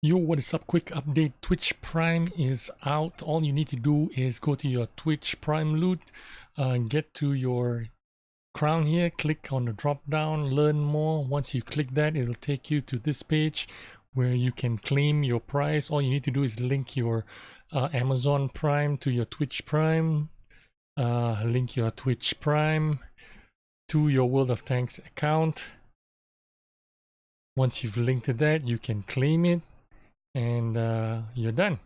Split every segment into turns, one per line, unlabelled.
Yo, what is up? Quick update. Twitch Prime is out. All you need to do is go to your Twitch Prime loot, get to your crown here, click on the drop down, learn more. Once you click that, it'll take you to this page where you can claim your prize. All you need to do is link your Amazon Prime to your Twitch Prime, link your Twitch Prime to your World of Tanks account. Once you've linked to that, you can claim it. And you're done.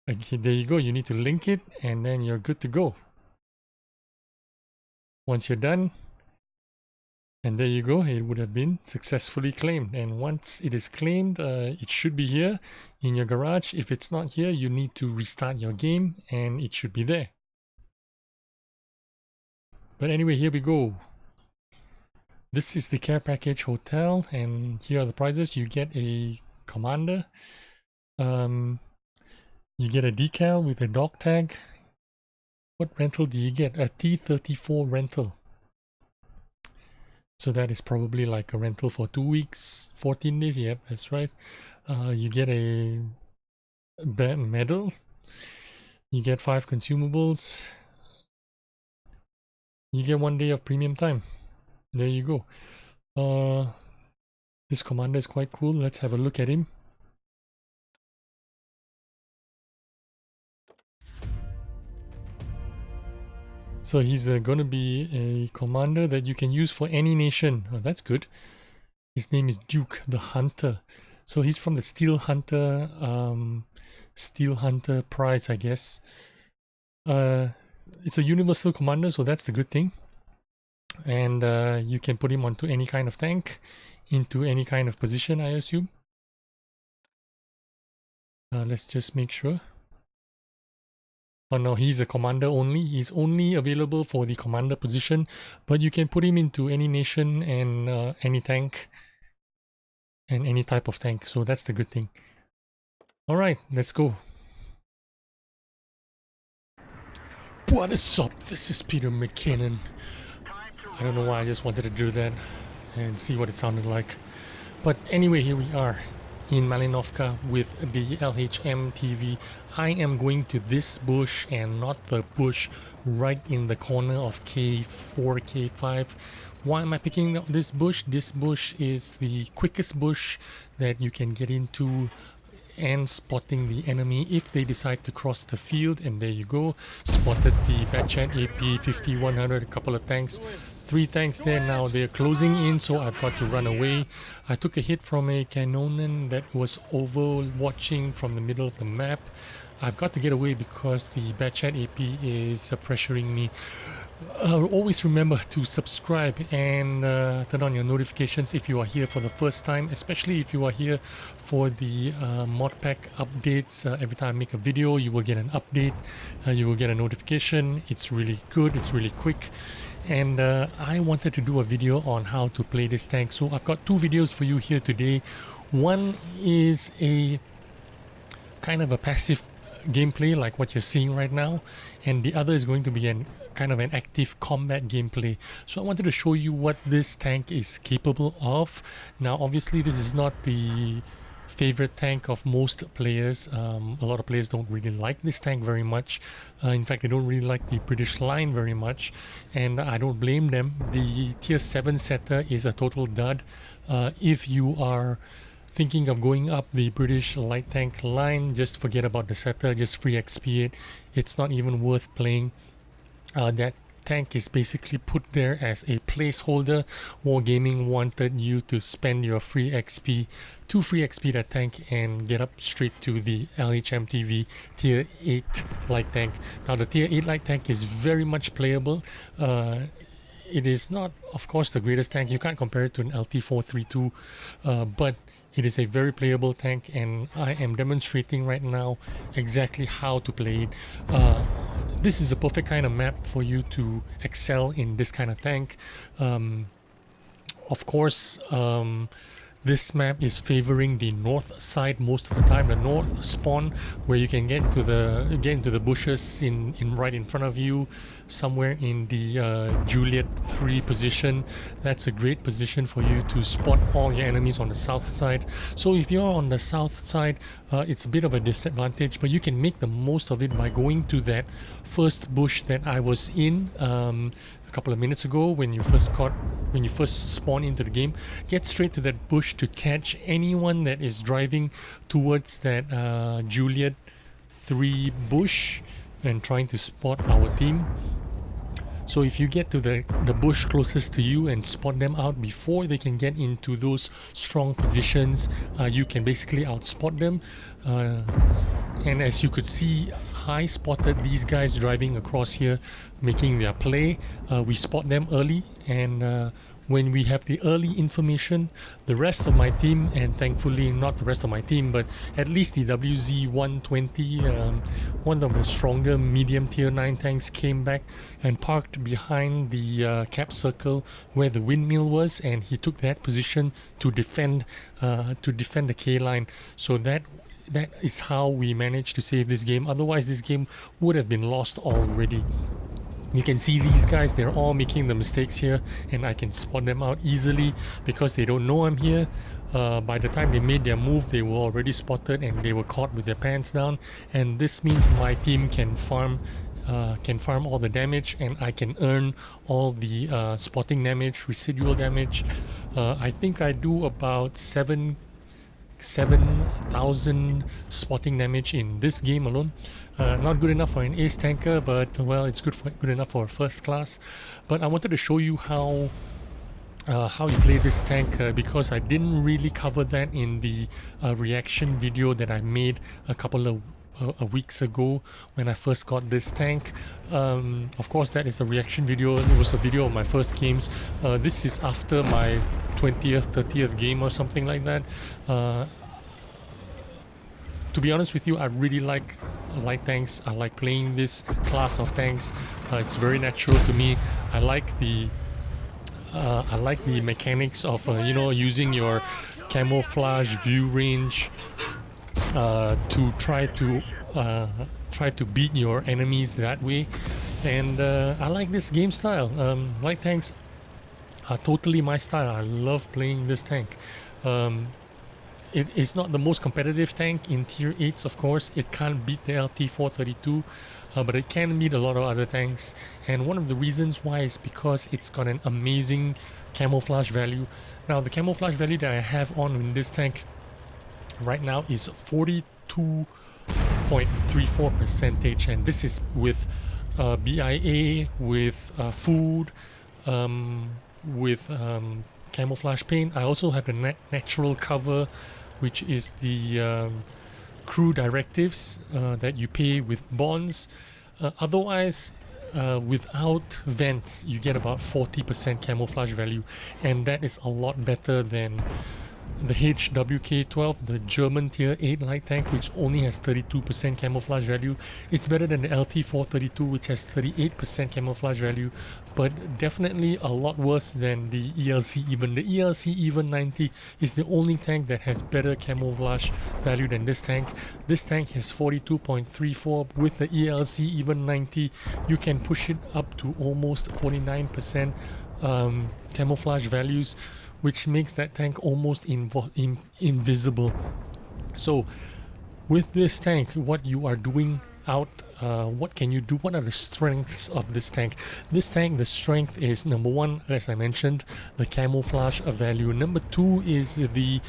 Okay, there you go. You need to link it and then you're good to go. Once you're done, and there you go, it would have been successfully claimed. And once it is claimed, it should be here in your garage. If it's not here, you need to restart your game and it should be there. But anyway, here we go. This is the care package hotel, and here are the prizes. You get a commander, you get a decal with a dog tag. What rental do you get? A T-34 rental. So that is probably like a rental for 2 weeks, 14 days. Yep, that's right. You get a medal. You get 5 consumables. You get 1 day of premium time. There you go. This commander is quite cool. Let's have a look at him. So he's going to be a commander that you can use for any nation. Oh, that's good. His name is Duke the Hunter. So he's from the Steel Hunter prize, I guess. It's a universal commander, so that's the good thing. And you can put him onto any kind of tank, into any kind of position, I assume. Let's just make sure. Oh no, he's a commander only. He's only available for the commander position, but you can put him into any nation and any tank and any type of tank. So that's the good thing. All right, let's go. What is up? This is Peter McKinnon. I don't know why I just wanted to do that and see what it sounded like. But anyway, here we are in Malinovka with the LHMTV. I am going to this bush and not the bush right in the corner of K4, K5. Why am I picking up this bush? This bush is the quickest bush that you can get into and spotting the enemy if they decide to cross the field. And there you go, spotted the Batchat AP 5100, a couple of tanks, 3 tanks there. Now they're closing in, so I've got to run away. I took a hit from a Cannonen that was overwatching from the middle of the map. I've got to get away because the Batchat AP is pressuring me. Always remember to subscribe and turn on your notifications if you are here for the first time, especially if you are here for the mod pack updates. Every time I make a video, you will get an update, you will get a notification. It's really good, it's really quick. And I wanted to do a video on how to play this tank, so I've got 2 videos for you here today. One is a kind of a passive gameplay like what you're seeing right now, and the other is going to be an kind of an active combat gameplay. So I wanted to show you what this tank is capable of. Now obviously this is not the favorite tank of most players. A lot of players don't really like this tank very much. In fact, they don't really like the British line very much, and I don't blame them. The tier 7 setter is a total dud. If you are thinking of going up the British light tank line, just forget about the setter, just free XP it. It's not even worth playing. That tank is basically put there as a placeholder. Wargaming wanted you to spend your free XP to free XP that tank and get up straight to the LHMTV tier 8 light tank. Now the tier 8 light tank is very much playable. It is not, of course, the greatest tank. You can't compare it to an LT432, but it is a very playable tank, and I am demonstrating right now exactly how to play it. This is a perfect kind of map for you to excel in this kind of tank. Of course, this map is favoring the north side most of the time, the north spawn, where you can get into the bushes in right in front of you, somewhere in the Juliet 3 position. That's a great position for you to spot all your enemies on the south side. So if you're on the south side, it's a bit of a disadvantage, but you can make the most of it by going to that first bush that I was in a couple of minutes ago when you first spawn into the game. Get straight to that bush to catch anyone that is driving towards that Juliet 3 bush and trying to spot our team. So if you get to the bush closest to you and spot them out before they can get into those strong positions, you can basically outspot them. And as you could see, I spotted these guys driving across here making their play. We spot them early, and when we have the early information, the rest of my team, and thankfully not the rest of my team, but at least the WZ-120, one of the stronger medium tier 9 tanks, came back and parked behind the cap circle where the windmill was, and he took that position to defend the K line. So that is how we managed to save this game. Otherwise this game would have been lost already. You can see these guys, they're all making the mistakes here, and I can spot them out easily because they don't know I'm here. By the time they made their move, they were already spotted and they were caught with their pants down, and this means my team can farm all the damage, and I can earn all the spotting damage, residual damage. I think I do about 7,000 spotting damage in this game alone. Not good enough for an ace tanker, but well, it's good enough for first class. But I wanted to show you how you play this tank, because I didn't really cover that in the reaction video that I made a couple of weeks ago when I first got this tank. Of course, that is a reaction video. It was a video of my first games. This is after my 20th, 30th game or something like that. To be honest with you, I really like light tanks. I like playing this class of tanks. It's very natural to me. I like the mechanics of using your camouflage view range to try to beat your enemies that way. And I like this game style. Light tanks are totally my style. I love playing this tank. It is not the most competitive tank in tier 8s, of course. It can't beat the LT-432, but it can beat a lot of other tanks. And one of the reasons why is because it's got an amazing camouflage value. Now, the camouflage value that I have on in this tank right now is 42.34%, and this is with BIA, with food, with camouflage paint. I also have the natural cover, which is the crew directives that you pay with bonds. Otherwise, without vents, you get about 40% camouflage value, and that is a lot better than the HWK-12, the German tier 8 light tank, which only has 32% camouflage value. It's better than the LT-432, which has 38% camouflage value, but definitely a lot worse than the ELC even. The ELC even 90 is the only tank that has better camouflage value than this tank. This tank has 42.34. With the ELC even 90, you can push it up to almost 49% camouflage values, which makes that tank almost invisible. So with this tank, what you are doing out, what can you do? What are the strengths of this tank? This tank, the strength is number 1, as I mentioned, the camouflage value. Number 2 is the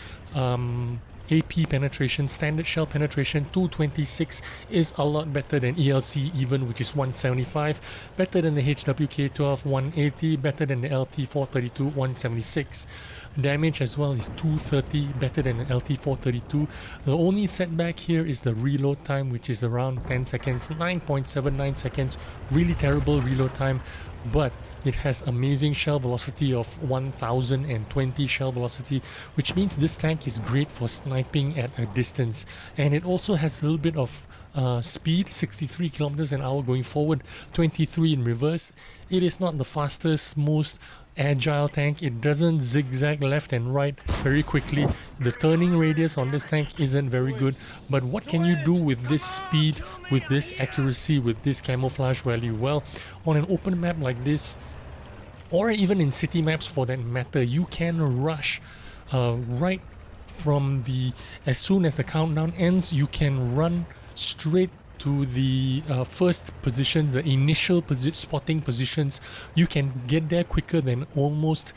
AP penetration, standard shell penetration. 226 is a lot better than ELC even, which is 175, better than the HWK-12 180, better than the LT-432 176. Damage as well is 230, better than the LT-432. The only setback here is the reload time, which is around 10 seconds, 9.79 seconds. Really terrible reload time, but it has amazing shell velocity of 1020 shell velocity, which means this tank is great for sniping at a distance. And it also has a little bit of speed, 63 kilometers an hour going forward, 23 in reverse. It is not the fastest, most agile tank. It doesn't zigzag left and right very quickly. The turning radius on this tank isn't very good, but what can you do with this speed, with this accuracy, with this camouflage value? Well, on an open map like this, or even in city maps for that matter, you can rush right from as soon as the countdown ends. You can run straight to the first positions, the initial spotting positions. You can get there quicker than almost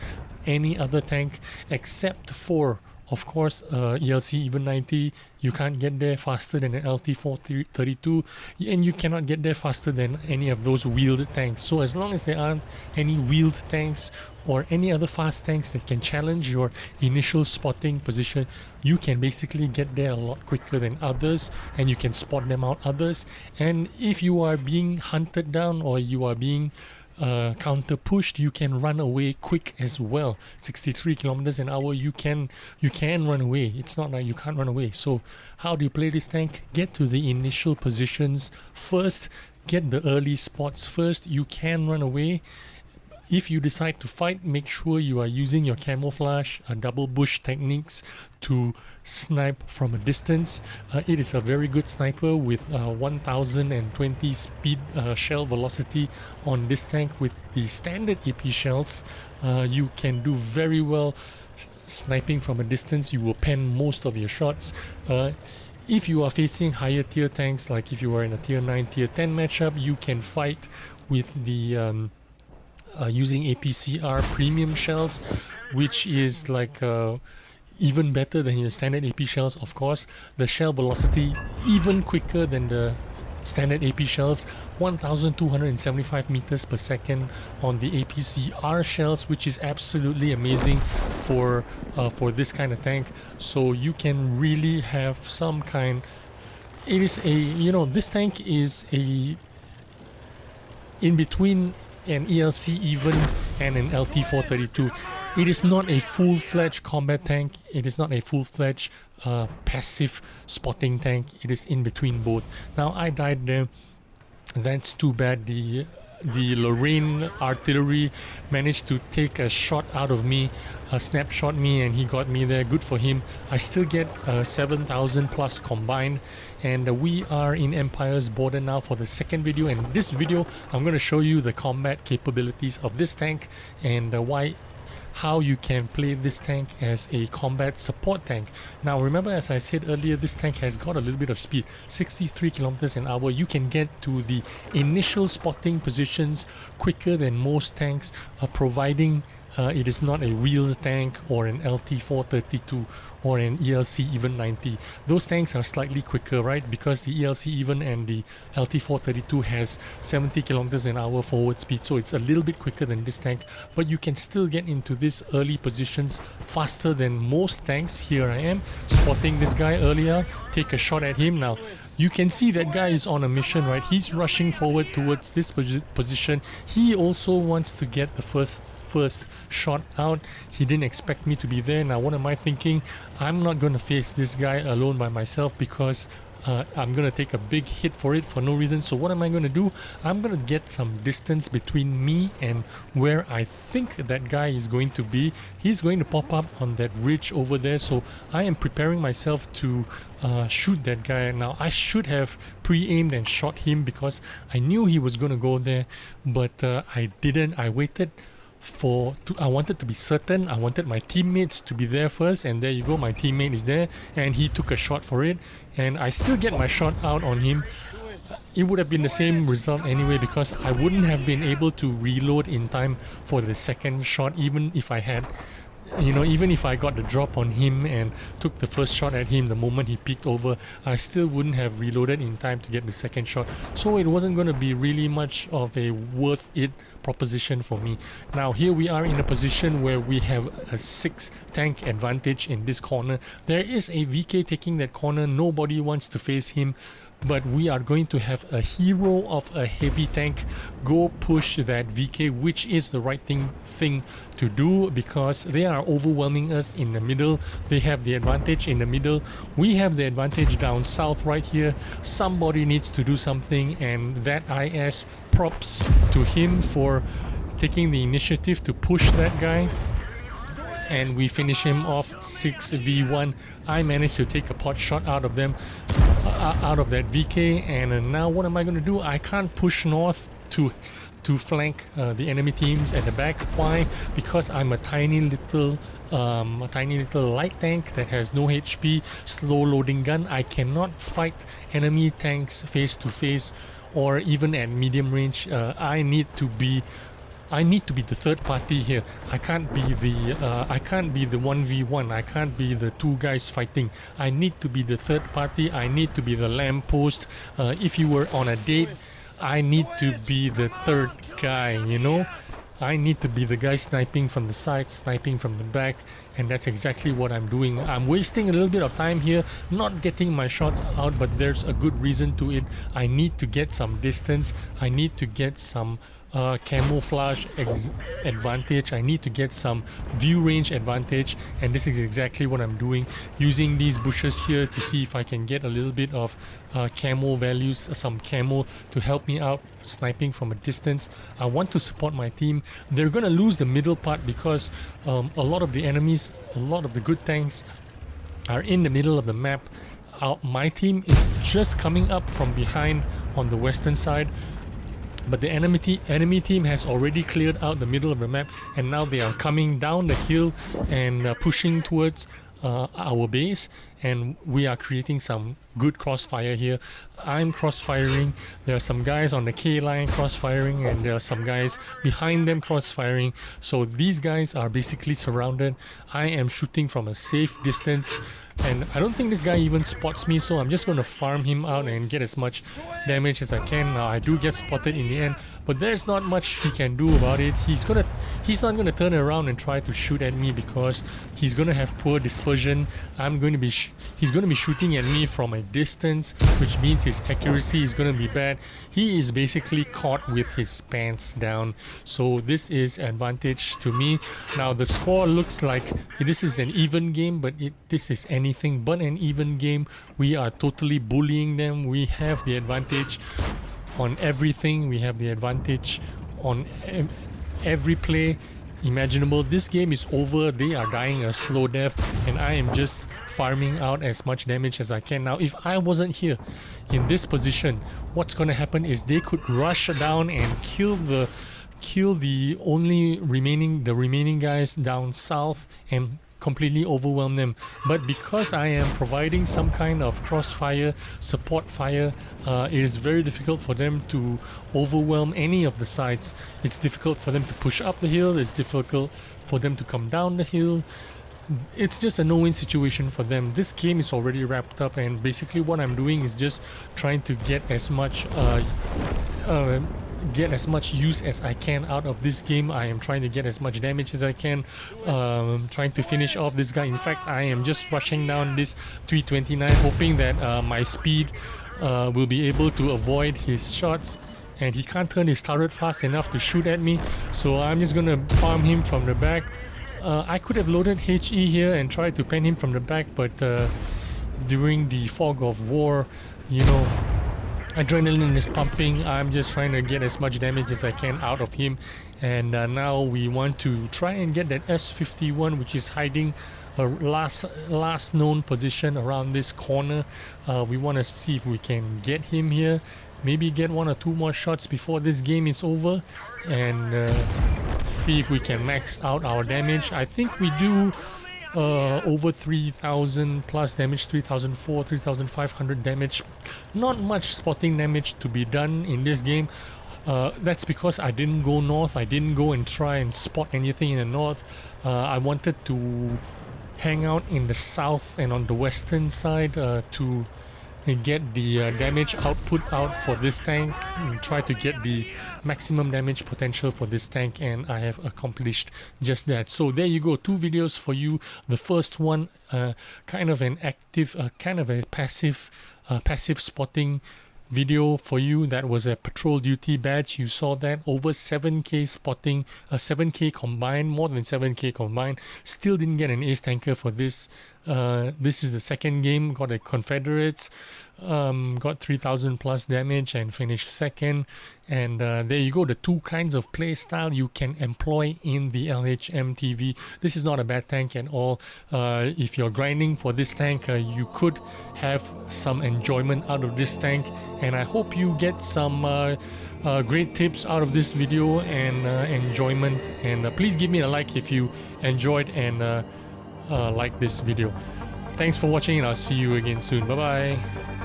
any other tank, except for, of course, ELC even 90. You can't get there faster than an LT432, and you cannot get there faster than any of those wheeled tanks. So as long as there aren't any wheeled tanks or any other fast tanks that can challenge your initial spotting position, you can basically get there a lot quicker than others, and you can spot them out others. And if you are being hunted down or you are being counter pushed, you can run away quick as well. 63 kilometers an hour, you can run away. It's not like you can't run away. So how do you play this tank? Get to the initial positions first, get the early spots first. You can run away. If you decide to fight, make sure you are using your camouflage, double bush techniques to snipe from a distance. It is a very good sniper with 1020 speed shell velocity on this tank. With the standard AP shells, you can do very well sniping from a distance. You will pen most of your shots. If you are facing higher tier tanks, like if you are in a tier 9, tier 10 matchup, you can fight with the using APCR premium shells, which is like even better than your standard AP shells. Of course, the shell velocity even quicker than the standard AP shells, 1275 meters per second on the APCR shells, which is absolutely amazing for this kind of tank. So you can really have some kind. It is a, you know, this tank is a in between an ELC even and an LT432. It is not a full-fledged combat tank. It is not a full-fledged passive spotting tank. It is in between both. Now I died there. That's too bad. The Lorraine artillery managed to take a shot out of me, snapshot me, and he got me there. Good for him. I still get 7,000 plus combined, and we are in Empire's border now for the second video. And this video, I'm going to show you the combat capabilities of this tank and how you can play this tank as a combat support tank. Now remember, as I said earlier, this tank has got a little bit of speed, 63 kilometers an hour. You can get to the initial spotting positions quicker than most tanks, providing it is not a wheeled tank or an LT432 or an ELC even 90. Those tanks are slightly quicker, right? Because the ELC even and the LT432 has 70 kilometers an hour forward speed, so it's a little bit quicker than this tank, but you can still get into these early positions faster than most tanks. Here I am spotting this guy earlier, take a shot at him. Now you can see that guy is on a mission, right? He's rushing forward towards this position. He also wants to get the first shot out. He didn't expect me to be there. Now what am I thinking? I'm not going to face this guy alone by myself, because I'm going to take a big hit for it for no reason. So what am I going to do? I'm going to get some distance between me and where I think that guy is going to be. He's going to pop up on that ridge over there, so I am preparing myself to shoot that guy. Now I should have pre-aimed and shot him because I knew he was going to go there, but I didn't. I waited I wanted to be certain. I wanted my teammates to be there first, and there you go, my teammate is there and he took a shot for it, and I still get my shot out on him. It would have been the same result anyway, because I wouldn't have been able to reload in time for the second shot. Even if I had, even if I got the drop on him and took the first shot at him the moment he peeked over, I still wouldn't have reloaded in time to get the second shot. So it wasn't going to be really much of a worth it proposition for me. Now here we are in a position where we have a 6 tank advantage in this corner. There is a VK taking that corner. Nobody wants to face him, but we are going to have a hero of a heavy tank go push that VK, which is the right thing to do, because they are overwhelming us in the middle. They have the advantage in the middle. We have the advantage down south right here. Somebody needs to do something, and that IS props to him for taking the initiative to push that guy, and we finish him off 6v1. I managed to take a pot shot out of them, out of that VK, and now what am I going to do? I can't push north to flank the enemy teams at the back. Why? Because I'm a tiny little light tank that has no HP, slow loading gun. I cannot fight enemy tanks face to face or even at medium range. I need to be the third party here. I can't be the 1v1. I can't be the two guys fighting. I need to be the third party. I need to be the lamppost. If you were on a date, I need to be the third guy, you know? I need to be the guy sniping from the side, sniping from the back, and that's exactly what I'm doing. I'm wasting a little bit of time here, not getting my shots out, but there's a good reason to it. I need to get some distance. I need to get some camouflage advantage. I need to get some view range advantage, and this is exactly what I'm doing, using these bushes here to see if I can get a little bit of camo values, some camo to help me out sniping from a distance. I want to support my team. They're gonna lose the middle part because a lot of the enemies, a lot of the good tanks are in the middle of the map. My team is just coming up from behind on the western side, but the enemy team has already cleared out the middle of the map, and now they are coming down the hill and pushing towards our base, and we are creating some good crossfire here. I'm crossfiring. There are some guys on the K line crossfiring, and there are some guys behind them crossfiring. So these guys are basically surrounded. I am shooting from a safe distance, and I don't think this guy even spots me, so I'm just going to farm him out and get as much damage as I can. Now I do get spotted in the end, but there's not much he can do about it. He's not gonna turn around and try to shoot at me because he's gonna have poor dispersion. He's gonna be shooting at me from a distance, which means his accuracy is gonna be bad. He is basically caught with his pants down, so this is advantage to me. Now the score looks like this is an even game, but this is anything but an even game. We are totally bullying them. We have the advantage on everything. We have the advantage on every play imaginable. This game is over. They are dying a slow death, and I am just farming out as much damage as I can. Now if I wasn't here in this position, what's gonna happen is they could rush down and kill the remaining guys down south and completely overwhelm them. But because I am providing some kind of crossfire, support fire, it is very difficult for them to overwhelm any of the sides. It's difficult for them to push up the hill. It's difficult for them to come down the hill. It's just a no-win situation for them. This game is already wrapped up, and basically what I'm doing is just trying to get as much use as I can out of this game. I am trying to get as much damage as I can, trying to finish off this guy. In fact, I am just rushing down this 329, hoping that my speed will be able to avoid his shots, and he can't turn his turret fast enough to shoot at me, so I'm just gonna farm him from the back. I could have loaded HE here and tried to pen him from the back, but during the fog of war, you know, adrenaline is pumping. I'm just trying to get as much damage as I can out of him, and now we want to try and get that S51, which is hiding a last known position around this corner. We want to see if we can get him here, maybe get one or two more shots before this game is over, and see if we can max out our damage. I think we do over 3,000 plus damage, 3,400, 3,500 damage. Not much spotting damage to be done in this game. That's because I didn't go north. I didn't go and try and spot anything in the north. I wanted to hang out in the south and on the western side to get the damage output out for this tank and try to get the maximum damage potential for this tank, and I have accomplished just that. So there you go, 2 videos for you. The first one kind of an active, kind of a passive spotting video for you. That was a patrol duty badge. You saw that over 7k spotting, 7k combined, more than 7k combined. Still didn't get an ace tanker for this This is the second game. Got a Confederates, got 3,000 plus damage and finished second. And there you go, the two kinds of play style you can employ in the LHMTV. This is not a bad tank at all. If you're grinding for this tank, you could have some enjoyment out of this tank, and I hope you get some great tips out of this video and enjoyment. And please give me a like if you enjoyed and like this video. Thanks for watching, and I'll see you again soon. Bye bye.